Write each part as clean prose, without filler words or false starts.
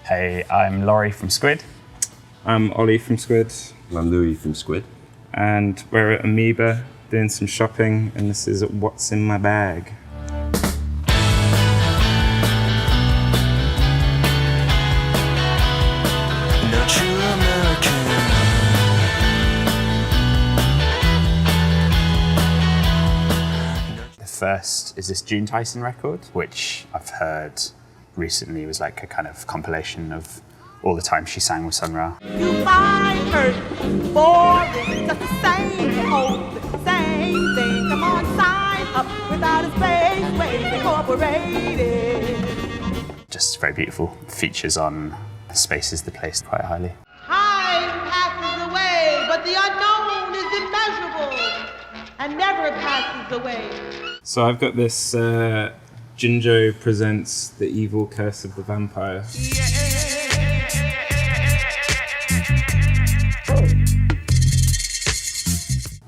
Hey, I'm Laurie from Squid. I'm Ollie from Squid. I'm Louis from Squid. And we're at Amoeba doing some shopping, and this is What's in My Bag. First is this Tyson record, which I've heard recently was like a kind of compilation of all the time she sang with Sun Ra. You find her boring, just the same old, same thing. Come on, sign up without a space, Waves Incorporated. Just very beautiful. Features on Spaces the Place quite highly. Time passes away, but the unknown is immeasurable and never passes away. So I've got this Junjo presents The Evil Curse of the Vampire.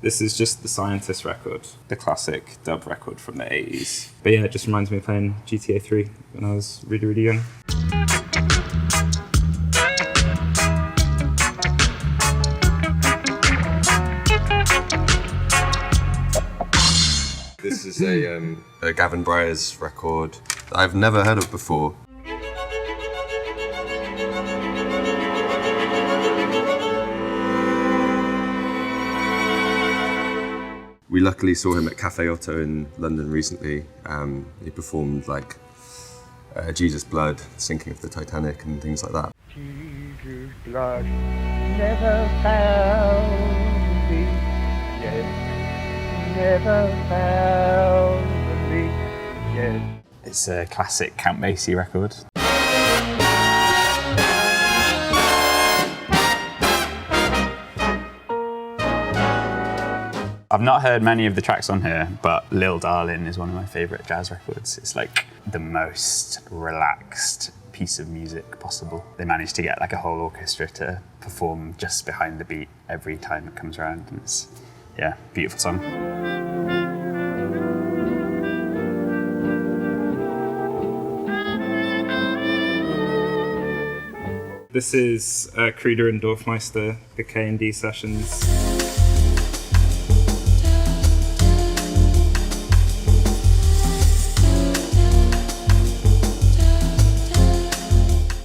This is just the Scientist record, the classic dub record from the 80s. But yeah, it just reminds me of playing GTA 3 when I was really, really young. This is a Gavin Brier's record that I've never heard of before. We luckily saw him at Cafe Otto in London recently. He performed like Jesus Blood, Sinking of the Titanic and things like that. Jesus blood never found me yet. Never found me yet. It's a classic Count Basie record. I've not heard many of the tracks on here, but Lil Darlin' is one of my favourite jazz records. It's like the most relaxed piece of music possible. They managed to get like a whole orchestra to perform just behind the beat every time it comes around, and it's, yeah, beautiful song. This is Kruder and Dorfmeister, the K&D sessions.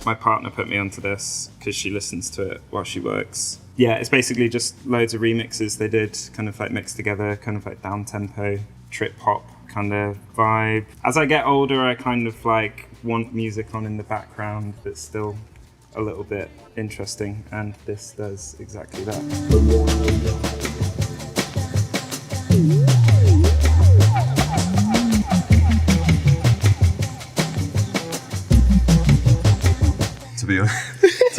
My partner put me onto this because she listens to it while she works. Yeah, it's basically just loads of remixes they did, kind of like mixed together, kind of like down-tempo, trip-hop kind of vibe. As I get older, I kind of like want music on in the background that's still a little bit interesting, and this does exactly that. To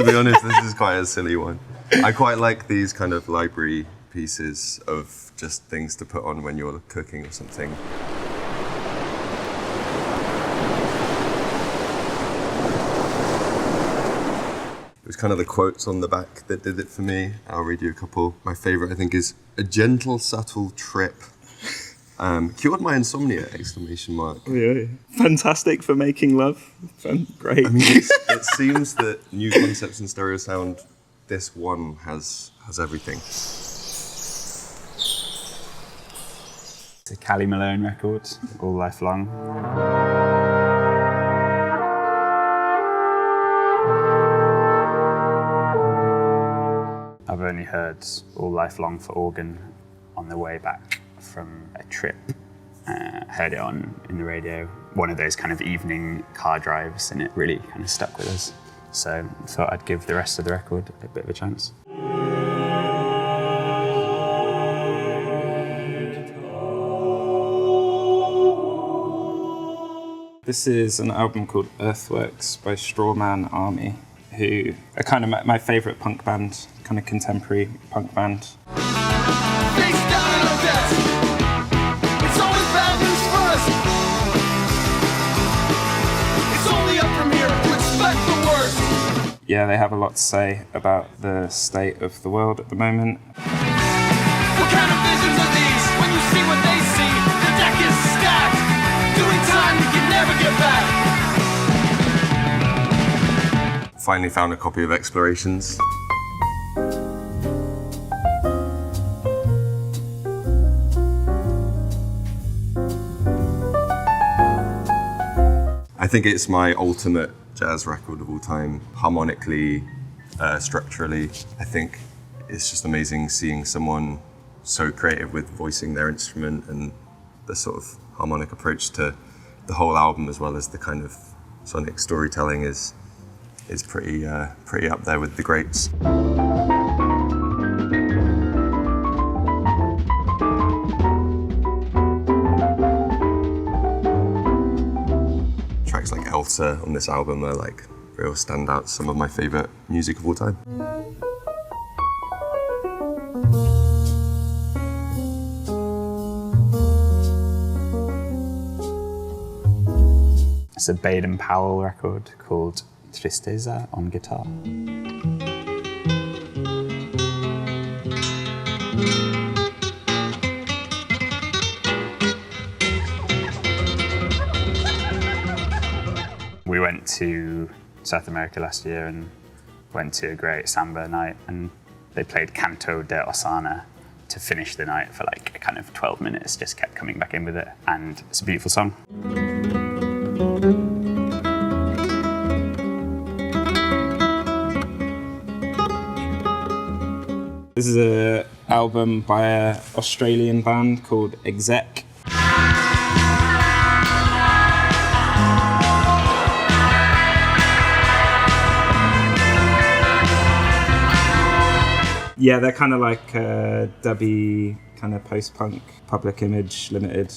be honest, this is quite a silly one. I quite like these kind of library pieces of just things to put on when you're cooking or something. It was kind of the quotes on the back that did it for me. I'll read you a couple. My favourite, I think, is "a gentle, subtle trip. Cured my insomnia!" Exclamation mark. Yeah, fantastic for making love. Great. I mean, it seems that New Concepts in Stereo Sound, this one has everything. It's a Cali Malone record, All Life Long. I've only heard All Life Long for organ on the way back from a trip. Heard it on in the radio, one of those kind of evening car drives, and it really kind of stuck with us. So I thought I'd give the rest of the record a bit of a chance. This is an album called Earthworks by Strawman Army, who are kind of my favourite punk band, kind of contemporary punk band. Yeah, they have a lot to say about the state of the world at the moment. What kind of visions are these? When you see what they see, the deck is stacked. Doing time you can never get back. finally found a copy of Explorations. I think it's my ultimate jazz record of all time, harmonically, structurally. I think it's just amazing seeing someone so creative with voicing their instrument and the sort of harmonic approach to the whole album, as well as the kind of sonic storytelling is pretty up there with the greats. Tracks like Elsa on this album are like real standouts, some of my favorite music of all time. It's a Baden Powell record called Tristeza on guitar. We went to South America last year and went to a great samba night, and they played Canto de Osana to finish the night for like a kind of 12 minutes, just kept coming back in with it, and it's a beautiful song. This is an album by an Australian band called Exec. Yeah, they're kind of like dubby, kind of post-punk, Public Image, Limited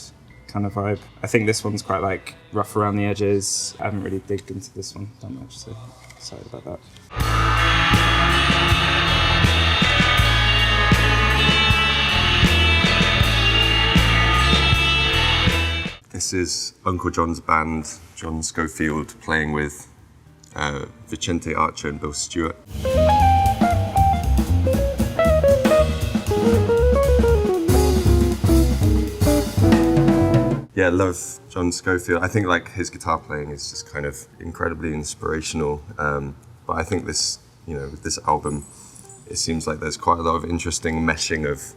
kind of vibe. I think this one's quite like rough around the edges. I haven't really digged into this one that much, so sorry about that. This is Uncle John's band, John Schofield, playing with Vicente Archer and Bill Stewart. Yeah, I love John Schofield. I think like his guitar playing is just kind of incredibly inspirational. But I think this, with this album, it seems like there's quite a lot of interesting meshing of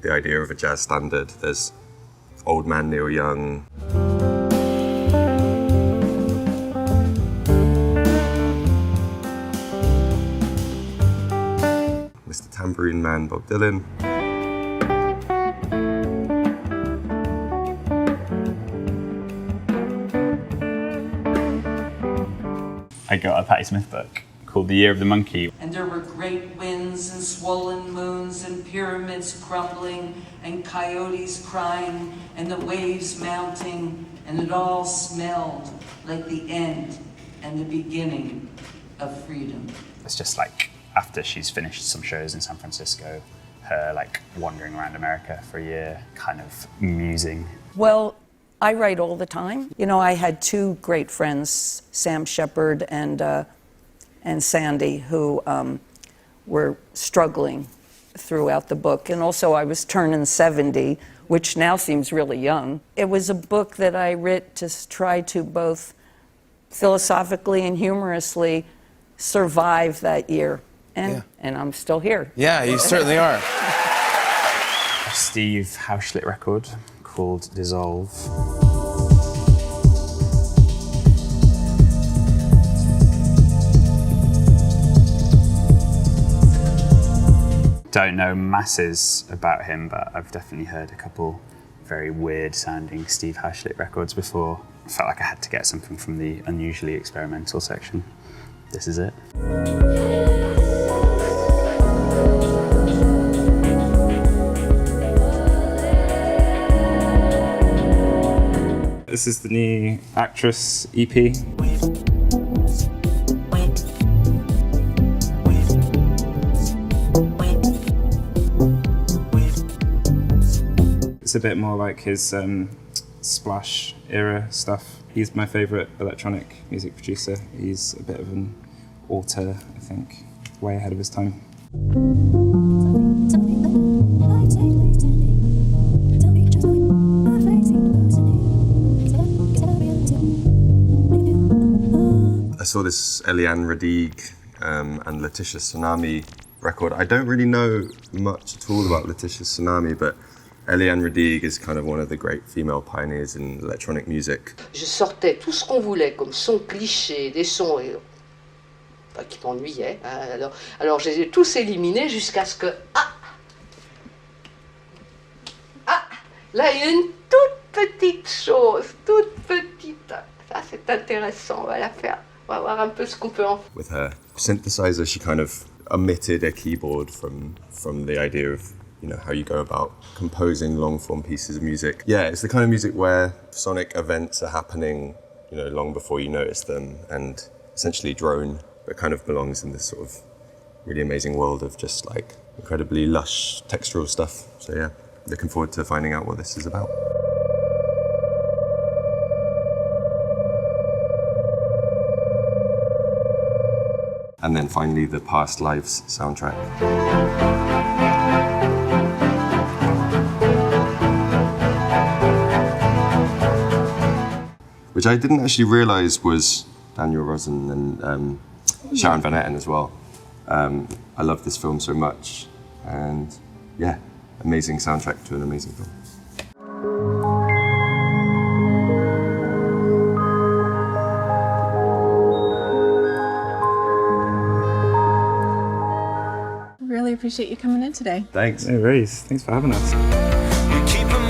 the idea of a jazz standard. There's Old Man Neil Young. Mr. Tambourine Man, Bob Dylan. I got a Patti Smith book called The Year of the Monkey. And there were great winds and swollen moons and pyramids crumbling and coyotes crying and the waves mounting, and it all smelled like the end and the beginning of freedom. It's just like after she's finished some shows in San Francisco, her like wandering around America for a year, kind of musing. Well, I write all the time. I had two great friends, Sam Shepard and Sandy, who were struggling throughout the book. And also I was turning 70, which now seems really young. It was a book that I wrote to try to both philosophically and humorously survive that year. And I'm still here. Yeah, you certainly are. A Steve Hauschlit record called Dissolve. Don't know masses about him, but I've definitely heard a couple very weird sounding Steve Hauschlit records before. I felt like I had to get something from the unusually experimental section. This is it. This is the new Actress EP. It's a bit more like his Splash era stuff. He's my favourite electronic music producer. He's a bit of an auteur, I think, way ahead of his time. saw this Eliane Radigue and Letitia Tsunami record. I don't really know much at all about Letitia Tsunami, but Eliane Radigue is kind of one of the great female pioneers in electronic music. Je sortais tout ce qu'on voulait comme son cliché, des sons qui m'ennuyaient. Alors je les ai tous éliminés jusqu'à ce que... Là, il y a une toute petite chose, toute petite. Ça, c'est intéressant, on va la faire. On va voir un peu ce qu'on peut en faire. With her synthesizer, she kind of omitted a keyboard from the idea of, you know, how you go about composing long-form pieces of music. Yeah, it's the kind of music where sonic events are happening, you know, long before you notice them, and essentially drone, but kind of belongs in this sort of really amazing world of just like incredibly lush textural stuff. So yeah, looking forward to finding out what this is about. And then finally, the Past Lives soundtrack. Which I didn't actually realise was Daniel Rosen and Sharon Van Etten as well. I love this film so much, and yeah, amazing soundtrack to an amazing film. Really appreciate you coming in today. Thanks. No worries. Thanks for having us. We keep 'em